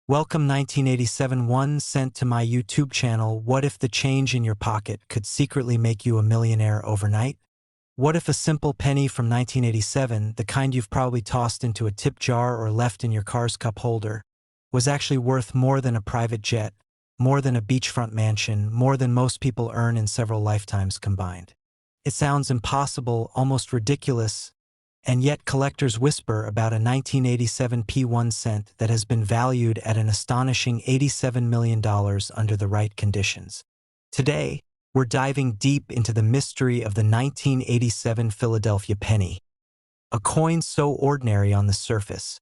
Welcome 1987 1 cent to my YouTube channel. What if the change in your pocket could secretly make you a millionaire overnight? What if a simple penny from 1987, the kind you've probably tossed into a tip jar or left in your car's cup holder, was actually worth more than a private jet, more than a beachfront mansion, more than most people earn in several lifetimes combined? It sounds impossible, almost ridiculous, and yet collectors whisper about a 1987 P1 cent that has been valued at an astonishing $87 million under the right conditions. Today, we're diving deep into the mystery of the 1987 Philadelphia penny, a coin so ordinary on the surface,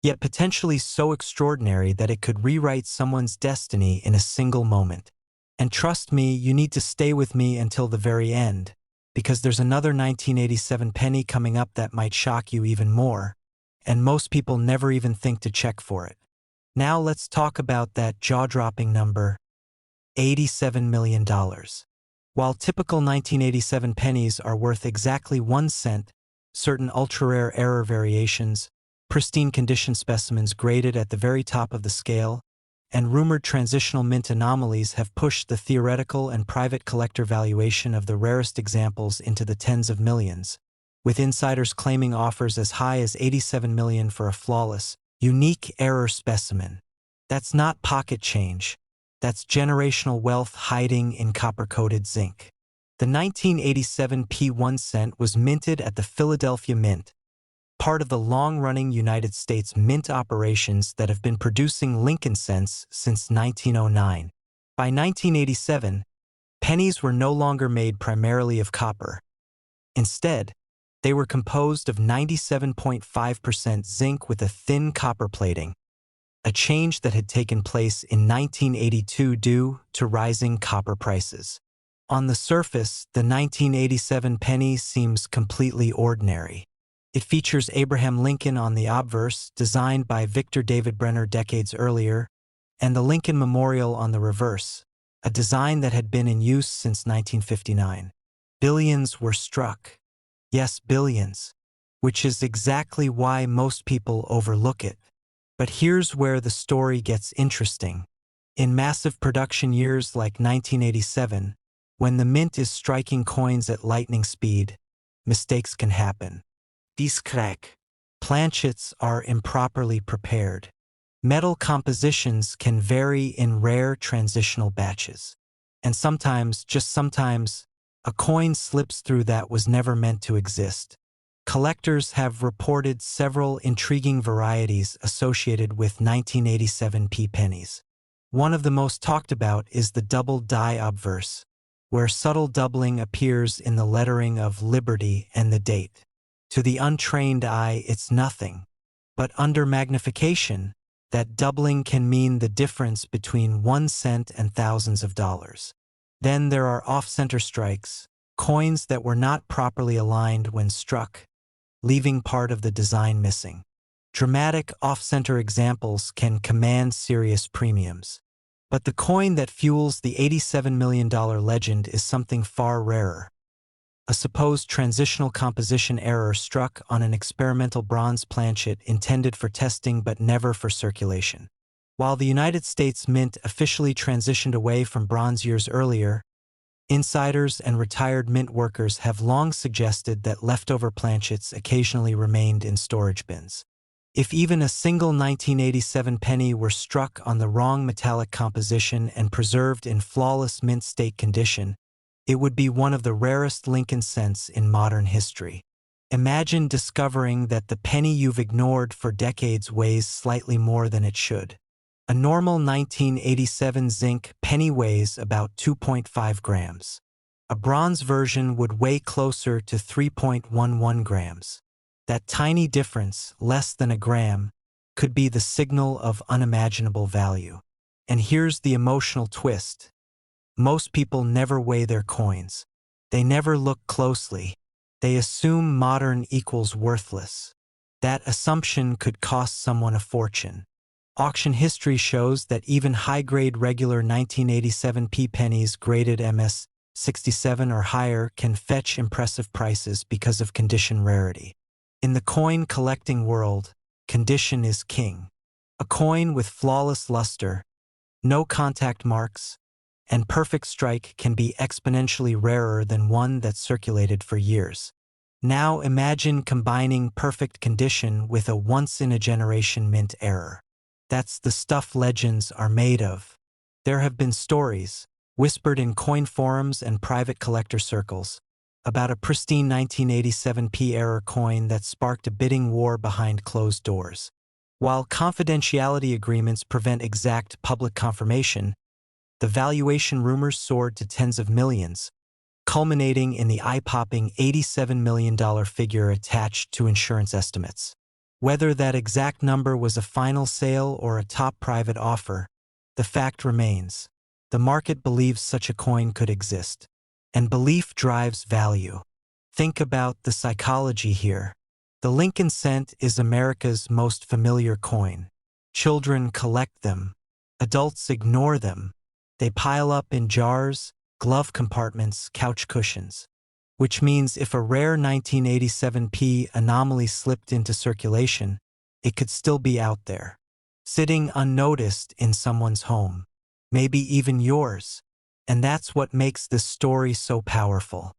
yet potentially so extraordinary that it could rewrite someone's destiny in a single moment. And trust me, you need to stay with me until the very end, because there's another 1987 penny coming up that might shock you even more, and most people never even think to check for it. Now let's talk about that jaw-dropping number, $87 million. While typical 1987 pennies are worth exactly 1 cent, certain ultra-rare error variations, pristine condition specimens graded at the very top of the scale, and rumored transitional mint anomalies have pushed the theoretical and private collector valuation of the rarest examples into the tens of millions, with insiders claiming offers as high as $87 million for a flawless, unique error specimen. That's not pocket change. That's generational wealth hiding in copper-coated zinc. The 1987 P1 cent was minted at the Philadelphia Mint, part of the long-running United States mint operations that have been producing Lincoln cents since 1909. By 1987, pennies were no longer made primarily of copper. Instead, they were composed of 97.5% zinc with a thin copper plating, a change that had taken place in 1982 due to rising copper prices. On the surface, the 1987 penny seems completely ordinary. It features Abraham Lincoln on the obverse, designed by Victor David Brenner decades earlier, and the Lincoln Memorial on the reverse, a design that had been in use since 1959. Billions were struck. Yes, billions, which is exactly why most people overlook it. But here's where the story gets interesting. In massive production years like 1987, when the mint is striking coins at lightning speed, mistakes can happen. These crack. Planchets are improperly prepared. Metal compositions can vary in rare transitional batches. And sometimes, just sometimes, a coin slips through that was never meant to exist. Collectors have reported several intriguing varieties associated with 1987 P pennies. One of the most talked about is the double die obverse, where subtle doubling appears in the lettering of Liberty and the date. To the untrained eye, it's nothing. But under magnification, that doubling can mean the difference between 1 cent and thousands of dollars. Then there are off-center strikes, coins that were not properly aligned when struck, leaving part of the design missing. Dramatic off-center examples can command serious premiums. But the coin that fuels the $87 million legend is something far rarer. A supposed transitional composition error struck on an experimental bronze planchet intended for testing but never for circulation. While the United States Mint officially transitioned away from bronze years earlier, insiders and retired mint workers have long suggested that leftover planchets occasionally remained in storage bins. If even a single 1987 penny were struck on the wrong metallic composition and preserved in flawless mint state condition, it would be one of the rarest Lincoln cents in modern history. Imagine discovering that the penny you've ignored for decades weighs slightly more than it should. A normal 1987 zinc penny weighs about 2.5 grams. A bronze version would weigh closer to 3.11 grams. That tiny difference, less than a gram, could be the signal of unimaginable value. And here's the emotional twist. Most people never weigh their coins. They never look closely. They assume modern equals worthless. That assumption could cost someone a fortune. Auction history shows that even high-grade regular 1987 P pennies graded MS 67 or higher can fetch impressive prices because of condition rarity. In the coin collecting world, condition is king. A coin with flawless luster, no contact marks, and perfect strike can be exponentially rarer than one that circulated for years. Now imagine combining perfect condition with a once-in-a-generation mint error. That's the stuff legends are made of. There have been stories, whispered in coin forums and private collector circles, about a pristine 1987 error coin that sparked a bidding war behind closed doors. While confidentiality agreements prevent exact public confirmation, the valuation rumors soared to tens of millions, culminating in the eye-popping $87 million figure attached to insurance estimates. Whether that exact number was a final sale or a top private offer, the fact remains. The market believes such a coin could exist, and belief drives value. Think about the psychology here. The Lincoln cent is America's most familiar coin. Children collect them. Adults ignore them. They pile up in jars, glove compartments, couch cushions. Which means if a rare 1987 anomaly slipped into circulation, it could still be out there, sitting unnoticed in someone's home, maybe even yours. And that's what makes this story so powerful.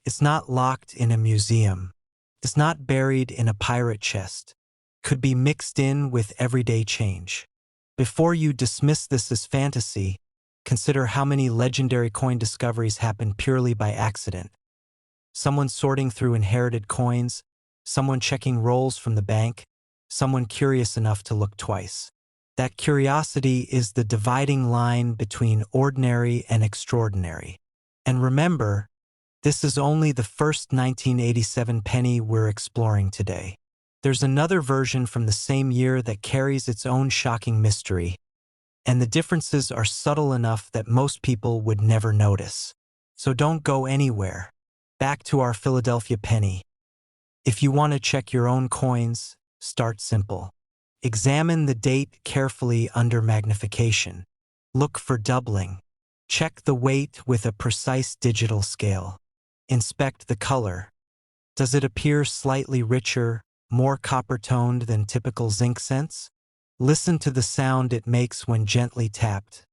It's not locked in a museum. It's not buried in a pirate chest. Could be mixed in with everyday change. Before you dismiss this as fantasy, consider how many legendary coin discoveries happened purely by accident. Someone sorting through inherited coins, someone checking rolls from the bank, someone curious enough to look twice. That curiosity is the dividing line between ordinary and extraordinary. And remember, this is only the first 1987 penny we're exploring today. There's another version from the same year that carries its own shocking mystery, and the differences are subtle enough that most people would never notice. So don't go anywhere. Back to our Philadelphia penny. If you want to check your own coins, start simple. Examine the date carefully under magnification. Look for doubling. Check the weight with a precise digital scale. Inspect the color. Does it appear slightly richer, more copper-toned than typical zinc cents? Listen to the sound it makes when gently tapped.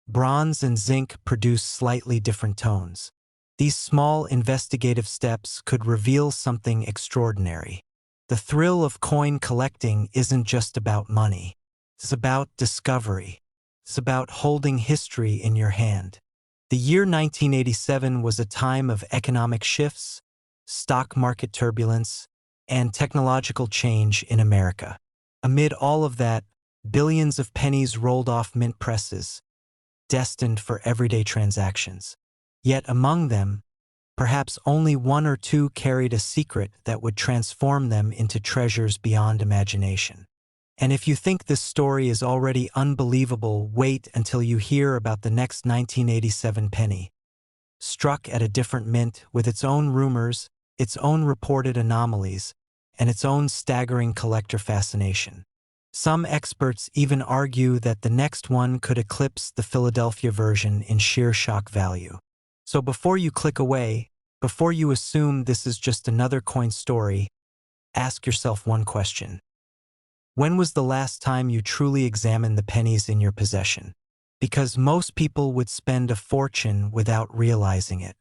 Bronze and zinc produce slightly different tones. These small investigative steps could reveal something extraordinary. The thrill of coin collecting isn't just about money. It's about discovery. It's about holding history in your hand. The year 1987 was a time of economic shifts, stock market turbulence, and technological change in America. Amid all of that, billions of pennies rolled off mint presses, destined for everyday transactions. Yet among them, perhaps only one or two carried a secret that would transform them into treasures beyond imagination. And if you think this story is already unbelievable, wait until you hear about the next 1987 penny. Struck at a different mint with its own rumors, its own reported anomalies, and its own staggering collector fascination. Some experts even argue that the next one could eclipse the Philadelphia version in sheer shock value. So before you click away, before you assume this is just another coin story, ask yourself one question. When was the last time you truly examined the pennies in your possession? Because most people would spend a fortune without realizing it.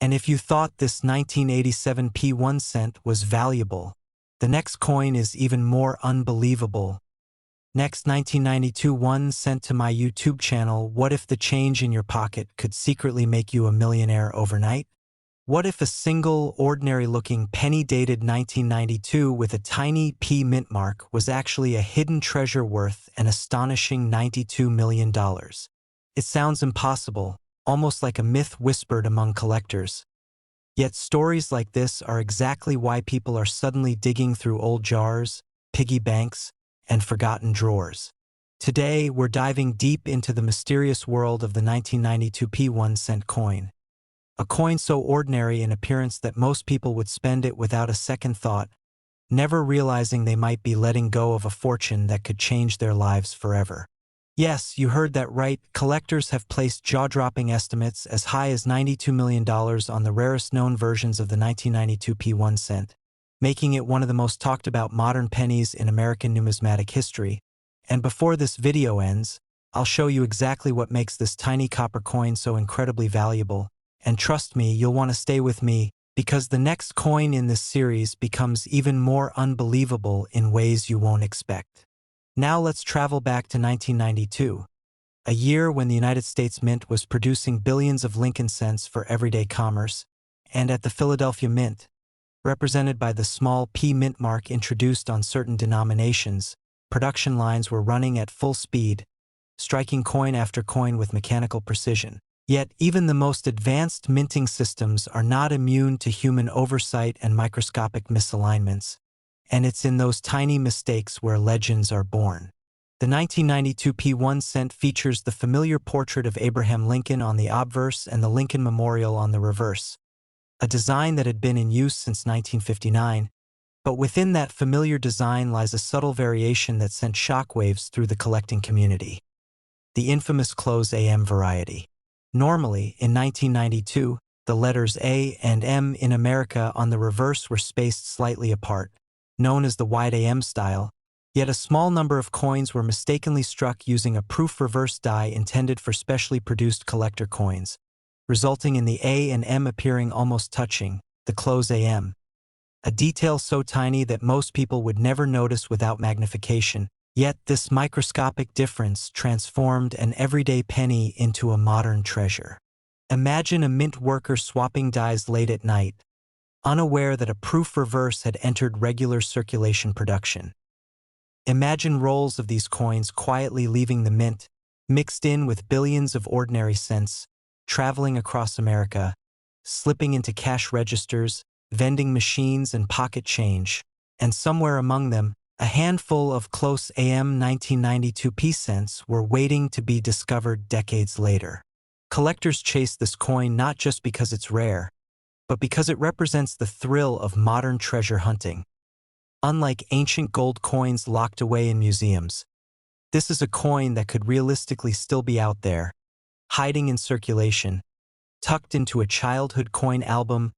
And if you thought this 1987 1 cent was valuable, the next coin is even more unbelievable. Next, 1992 1 cent to my YouTube channel. What if the change in your pocket could secretly make you a millionaire overnight? What if a single, ordinary-looking penny dated 1992 with a tiny P mint mark was actually a hidden treasure worth an astonishing $92 million? It sounds impossible, almost like a myth whispered among collectors. Yet stories like this are exactly why people are suddenly digging through old jars, piggy banks, and forgotten drawers. Today, we're diving deep into the mysterious world of the 1992 1 cent coin. A coin so ordinary in appearance that most people would spend it without a second thought, never realizing they might be letting go of a fortune that could change their lives forever. Yes, you heard that right. Collectors have placed jaw-dropping estimates as high as $92 million on the rarest known versions of the 1992 1 cent, making it one of the most talked about modern pennies in American numismatic history. And before this video ends, I'll show you exactly what makes this tiny copper coin so incredibly valuable. And trust me, you'll want to stay with me because the next coin in this series becomes even more unbelievable in ways you won't expect. Now let's travel back to 1992, a year when the United States Mint was producing billions of Lincoln cents for everyday commerce, and at the Philadelphia Mint, represented by the small P mint mark introduced on certain denominations, production lines were running at full speed, striking coin after coin with mechanical precision. Yet, even the most advanced minting systems are not immune to human oversight and microscopic misalignments, and it's in those tiny mistakes where legends are born. The 1992 P1 cent features the familiar portrait of Abraham Lincoln on the obverse and the Lincoln Memorial on the reverse, a design that had been in use since 1959, but within that familiar design lies a subtle variation that sent shockwaves through the collecting community: the infamous close AM variety. Normally, in 1992, the letters A and M in America on the reverse were spaced slightly apart, known as the wide AM style, yet a small number of coins were mistakenly struck using a proof reverse die intended for specially produced collector coins, resulting in the A and M appearing almost touching, the close AM. A detail so tiny that most people would never notice without magnification. Yet this microscopic difference transformed an everyday penny into a modern treasure. Imagine a mint worker swapping dies late at night, unaware that a proof reverse had entered regular circulation production. Imagine rolls of these coins quietly leaving the mint, mixed in with billions of ordinary cents, traveling across America, slipping into cash registers, vending machines, and pocket change, and somewhere among them, a handful of close AM 1992 P cents were waiting to be discovered decades later. Collectors chase this coin not just because it's rare, but because it represents the thrill of modern treasure hunting. Unlike ancient gold coins locked away in museums, this is a coin that could realistically still be out there, hiding in circulation, tucked into a childhood coin album,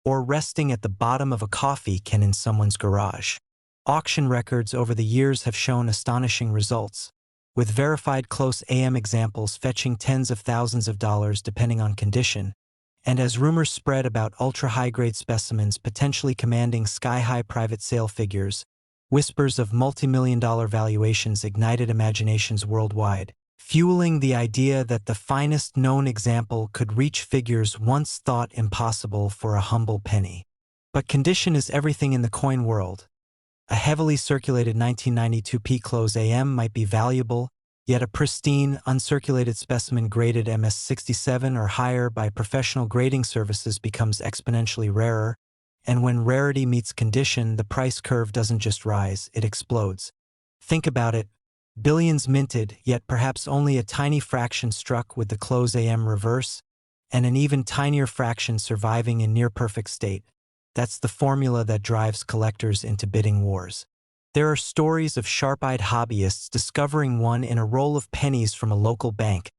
or resting at the bottom of a coffee can in someone's garage. Auction records over the years have shown astonishing results, with verified close AM examples fetching tens of thousands of dollars depending on condition, and as rumors spread about ultra-high-grade specimens potentially commanding sky-high private sale figures, whispers of multi-million-dollar valuations ignited imaginations worldwide, fueling the idea that the finest known example could reach figures once thought impossible for a humble penny. But condition is everything in the coin world. A heavily circulated 1992 P close AM might be valuable, yet a pristine, uncirculated specimen graded MS67 or higher by professional grading services becomes exponentially rarer, and when rarity meets condition, the price curve doesn't just rise, it explodes. Think about it: billions minted, yet perhaps only a tiny fraction struck with the close AM reverse, and an even tinier fraction surviving in near-perfect state. That's the formula that drives collectors into bidding wars. There are stories of sharp-eyed hobbyists discovering one in a roll of pennies from a local bank,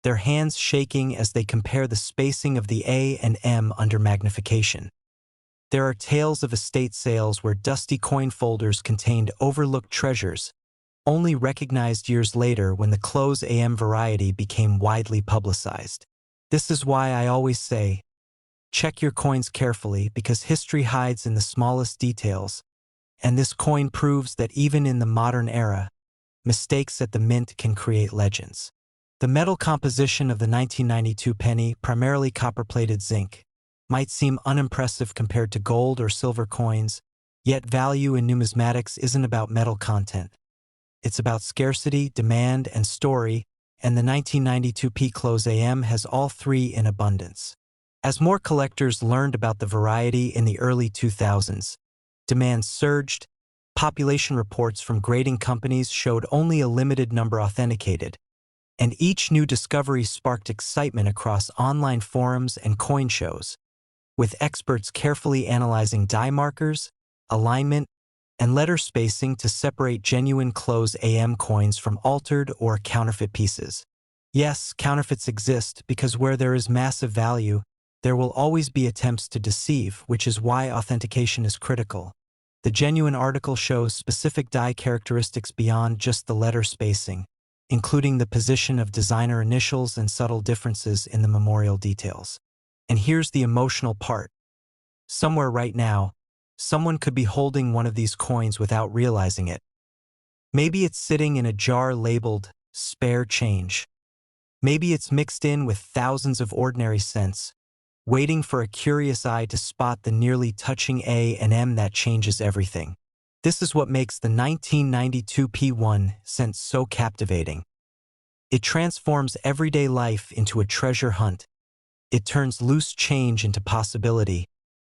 their hands shaking as they compare the spacing of the A and M under magnification. There are tales of estate sales where dusty coin folders contained overlooked treasures, only recognized years later when the close AM variety became widely publicized. This is why I always say, check your coins carefully because history hides in the smallest details, and this coin proves that even in the modern era, mistakes at the mint can create legends. The metal composition of the 1992 penny, primarily copper-plated zinc, might seem unimpressive compared to gold or silver coins, yet value in numismatics isn't about metal content. It's about scarcity, demand, and story, and the 1992 P close AM has all three in abundance. As more collectors learned about the variety in the early 2000s, demand surged, population reports from grading companies showed only a limited number authenticated, and each new discovery sparked excitement across online forums and coin shows, with experts carefully analyzing die markers, alignment, and letter spacing to separate genuine close AM coins from altered or counterfeit pieces. Yes, counterfeits exist because where there is massive value, there will always be attempts to deceive, which is why authentication is critical. The genuine article shows specific die characteristics beyond just the letter spacing, including the position of designer initials and subtle differences in the memorial details. And here's the emotional part. Somewhere right now, someone could be holding one of these coins without realizing it. Maybe it's sitting in a jar labeled spare change. Maybe it's mixed in with thousands of ordinary cents, waiting for a curious eye to spot the nearly touching A and M that changes everything. This is what makes the 1992 P1 cent so captivating. It transforms everyday life into a treasure hunt. It turns loose change into possibility,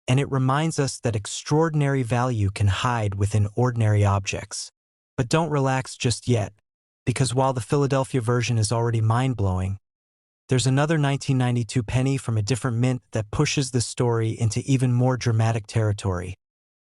and it reminds us that extraordinary value can hide within ordinary objects. But don't relax just yet, because while the Philadelphia version is already mind-blowing, there's another 1992 penny from a different mint that pushes the story into even more dramatic territory.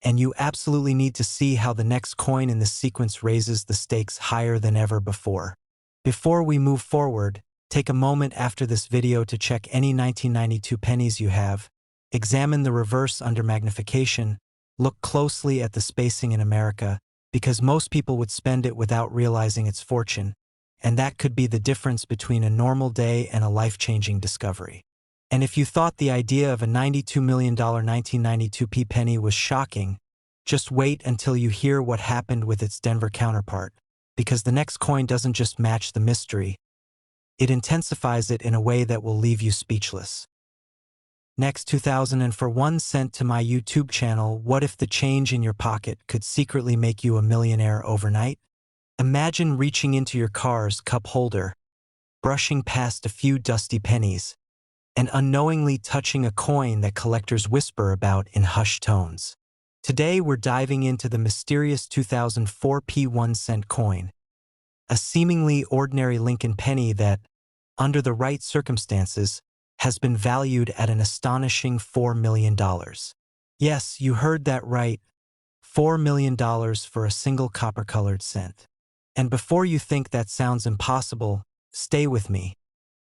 And you absolutely need to see how the next coin in this sequence raises the stakes higher than ever before. Before we move forward, take a moment after this video to check any 1992 pennies you have. Examine the reverse under magnification, look closely at the spacing in America, because most people would spend it without realizing its fortune, and that could be the difference between a normal day and a life-changing discovery. And if you thought the idea of a $92 million 1992 P penny was shocking, just wait until you hear what happened with its Denver counterpart, because the next coin doesn't just match the mystery, it intensifies it in a way that will leave you speechless. Next, 2000, and for 1 cent to my YouTube channel, what if the change in your pocket could secretly make you a millionaire overnight? Imagine reaching into your car's cup holder, brushing past a few dusty pennies, and unknowingly touching a coin that collectors whisper about in hushed tones. Today we're diving into the mysterious 2004 P1 cent coin, a seemingly ordinary Lincoln penny that, under the right circumstances, has been valued at an astonishing $4 million. Yes, you heard that right, $4 million for a single copper-colored cent. And before you think that sounds impossible, stay with me,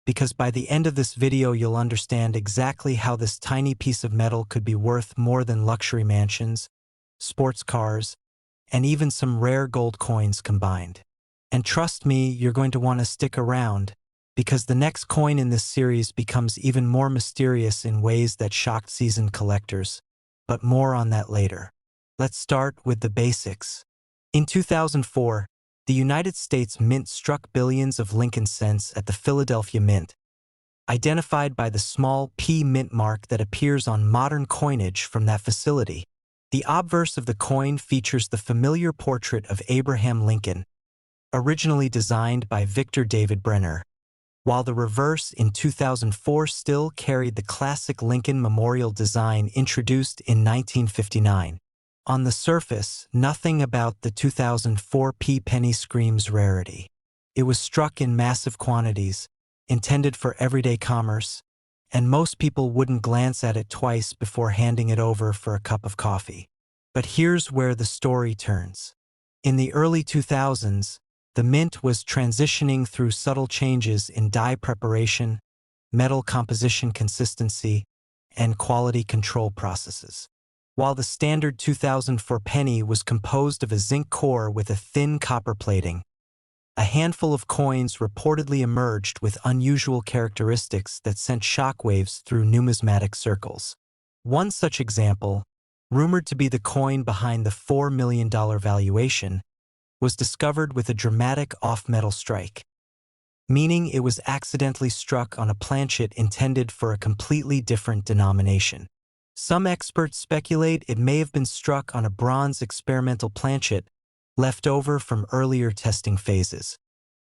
because by the end of this video you'll understand exactly how this tiny piece of metal could be worth more than luxury mansions, sports cars, and even some rare gold coins combined. And trust me, you're going to want to stick around, because the next coin in this series becomes even more mysterious in ways that shocked seasoned collectors. But more on that later. Let's start with the basics. In 2004, the United States Mint struck billions of Lincoln cents at the Philadelphia Mint, identified by the small P mint mark that appears on modern coinage from that facility. The obverse of the coin features the familiar portrait of Abraham Lincoln, originally designed by Victor David Brenner, while the reverse in 2004 still carried the classic Lincoln memorial design introduced in 1959. On the surface, nothing about the 2004 P penny screams rarity. It was struck in massive quantities, intended for everyday commerce, and most people wouldn't glance at it twice before handing it over for a cup of coffee. But here's where the story turns. In the early 2000s, the mint was transitioning through subtle changes in die preparation, metal composition consistency, and quality control processes. While the standard 2004 penny was composed of a zinc core with a thin copper plating, a handful of coins reportedly emerged with unusual characteristics that sent shockwaves through numismatic circles. One such example, rumored to be the coin behind the $4 million valuation, was discovered with a dramatic off-metal strike, meaning it was accidentally struck on a planchet intended for a completely different denomination. Some experts speculate it may have been struck on a bronze experimental planchet left over from earlier testing phases,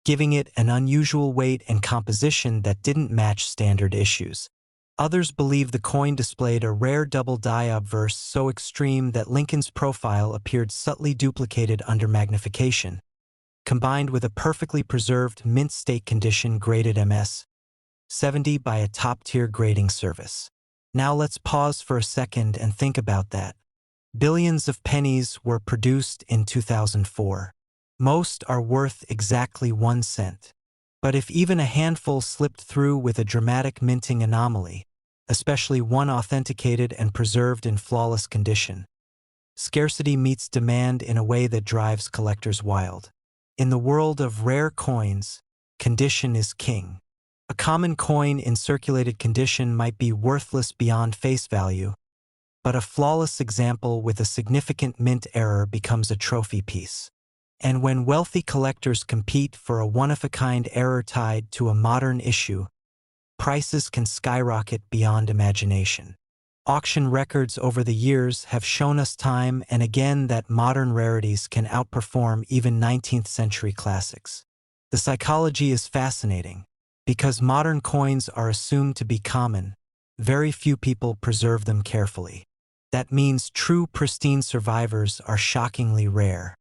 giving it an unusual weight and composition that didn't match standard issues. Others believe the coin displayed a rare double die obverse so extreme that Lincoln's profile appeared subtly duplicated under magnification, combined with a perfectly preserved mint state condition graded MS 70 by a top-tier grading service. Now let's pause for a second and think about that. Billions of pennies were produced in 2004. Most are worth exactly 1 cent. But if even a handful slipped through with a dramatic minting anomaly, especially one authenticated and preserved in flawless condition, Scarcity meets demand in a way that drives collectors wild. In the world of rare coins, condition is king. A common coin in circulated condition might be worthless beyond face value, but a flawless example with a significant mint error becomes a trophy piece. And when wealthy collectors compete for a one-of-a-kind error tied to a modern issue, prices can skyrocket beyond imagination. Auction records over the years have shown us time and again that modern rarities can outperform even 19th century classics. The psychology is fascinating. Because modern coins are assumed to be common, very few people preserve them carefully. That means true pristine survivors are shockingly rare.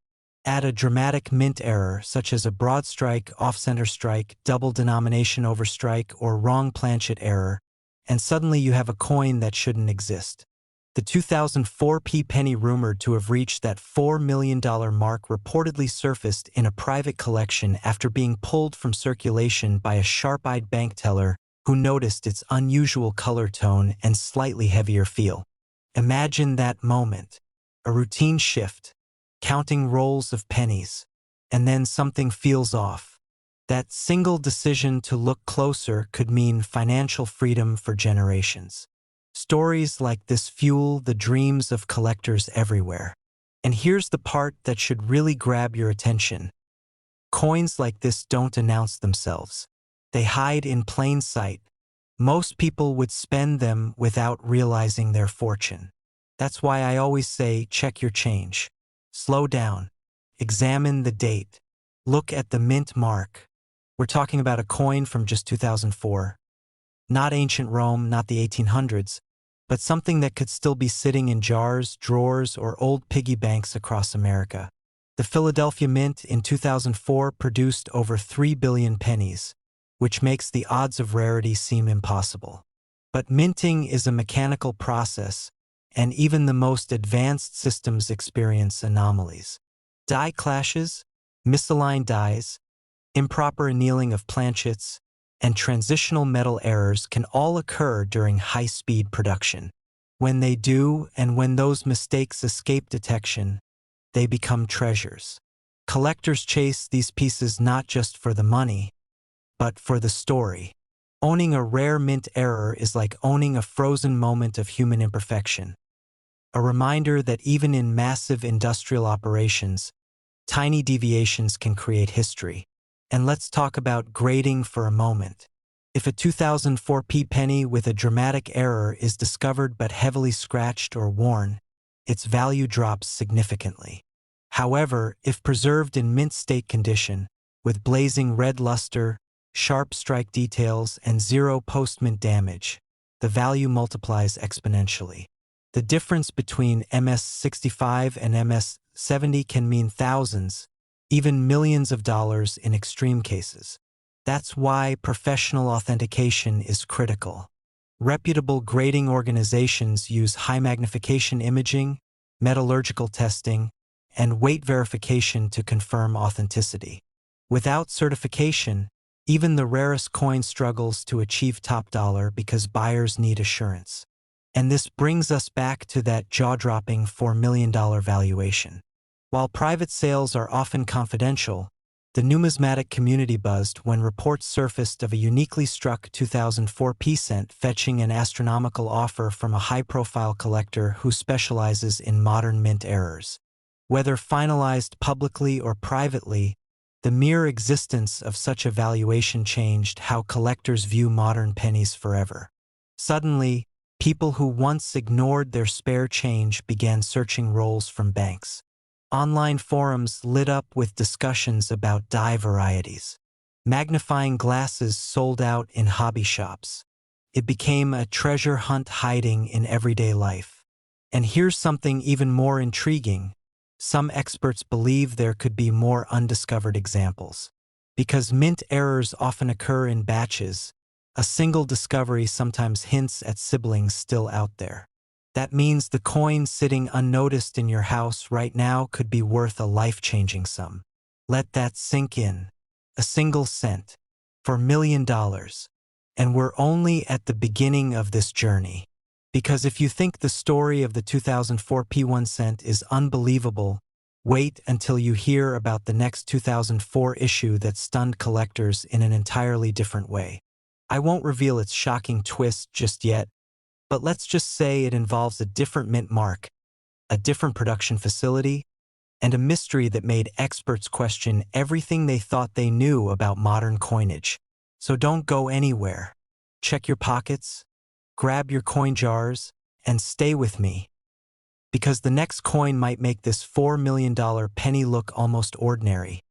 Add a dramatic mint error such as a broad strike, off-center strike, double denomination overstrike, or wrong planchet error, and suddenly you have a coin that shouldn't exist. The 2004 penny rumored to have reached that $4 million mark reportedly surfaced in a private collection after being pulled from circulation by a sharp-eyed bank teller who noticed its unusual color tone and slightly heavier feel. Imagine that moment. A routine shift, counting rolls of pennies, and then something feels off. That single decision to look closer could mean financial freedom for generations. Stories like this fuel the dreams of collectors everywhere. And here's the part that should really grab your attention. Coins like this don't announce themselves. They hide in plain sight. Most people would spend them without realizing their fortune. That's why I always say, check your change. Slow down. Examine the date. Look at the mint mark. We're talking about a coin from just 2004. Not ancient Rome, not the 1800s, but something that could still be sitting in jars, drawers, or old piggy banks across America. The Philadelphia Mint in 2004 produced over 3 billion pennies, which makes the odds of rarity seem impossible. But minting is a mechanical process, and even the most advanced systems experience anomalies. Die clashes, misaligned dies, improper annealing of planchets, and transitional metal errors can all occur during high-speed production. When they do, and when those mistakes escape detection, they become treasures. Collectors chase these pieces not just for the money, but for the story. Owning a rare mint error is like owning a frozen moment of human imperfection. A reminder that even in massive industrial operations, tiny deviations can create history. And let's talk about grading for a moment. If a 2004 penny with a dramatic error is discovered but heavily scratched or worn, its value drops significantly. However, if preserved in mint state condition, with blazing red luster, sharp strike details, and zero post-mint damage, the value multiplies exponentially. The difference between MS-65 and MS-70 can mean thousands, even millions of dollars in extreme cases. That's why professional authentication is critical. Reputable grading organizations use high-magnification imaging, metallurgical testing, and weight verification to confirm authenticity. Without certification, even the rarest coin struggles to achieve top dollar because buyers need assurance. And this brings us back to that jaw-dropping $4 million valuation. While private sales are often confidential, the numismatic community buzzed when reports surfaced of a uniquely struck 2004 cent fetching an astronomical offer from a high-profile collector who specializes in modern mint errors. Whether finalized publicly or privately, the mere existence of such a valuation changed how collectors view modern pennies forever. Suddenly, people who once ignored their spare change began searching rolls from banks. Online forums lit up with discussions about die varieties. Magnifying glasses sold out in hobby shops. It became a treasure hunt hiding in everyday life. And here's something even more intriguing. Some experts believe there could be more undiscovered examples. Because mint errors often occur in batches, a single discovery sometimes hints at siblings still out there. That means the coin sitting unnoticed in your house right now could be worth a life-changing sum. Let that sink in. A single cent for $1 million. And we're only at the beginning of this journey. Because if you think the story of the 2004 P1 cent is unbelievable, wait until you hear about the next 2004 issue that stunned collectors in an entirely different way. I won't reveal its shocking twist just yet, but let's just say it involves a different mint mark, a different production facility, and a mystery that made experts question everything they thought they knew about modern coinage. So don't go anywhere. Check your pockets, grab your coin jars, and stay with me. Because the next coin might make this $4 million penny look almost ordinary.